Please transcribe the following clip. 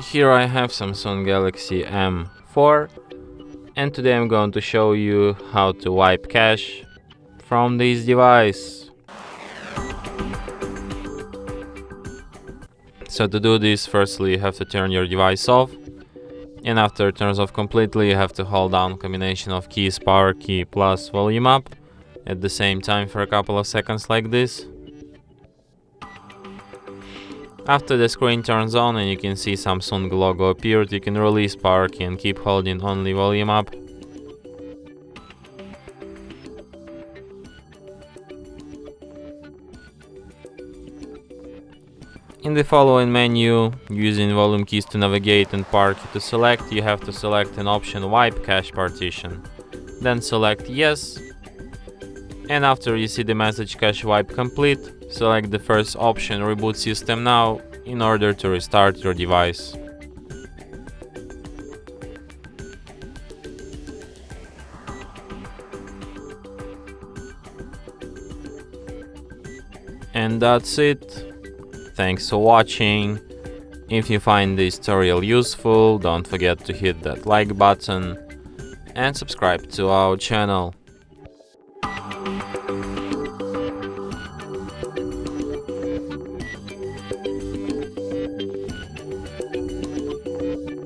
Here I have Samsung Galaxy M04, and today I'm going to show you how to wipe cache from this device. So to do this, firstly you have to turn your device off, and after it turns off completely you have to hold down combination of keys, power key plus volume up at the same time for a couple of seconds like this. After the screen turns on and you can see Samsung logo appeared, you can release power key and keep holding only volume up. In the following menu, using volume keys to navigate and power key to select, you have to select an option Wipe Cache Partition. Then select Yes. And after you see the message Cache Wipe Complete, select the first option Reboot System Now in order to restart your device. And that's it. Thanks for watching. If you find this tutorial useful, don't forget to hit that like button and subscribe to our channel.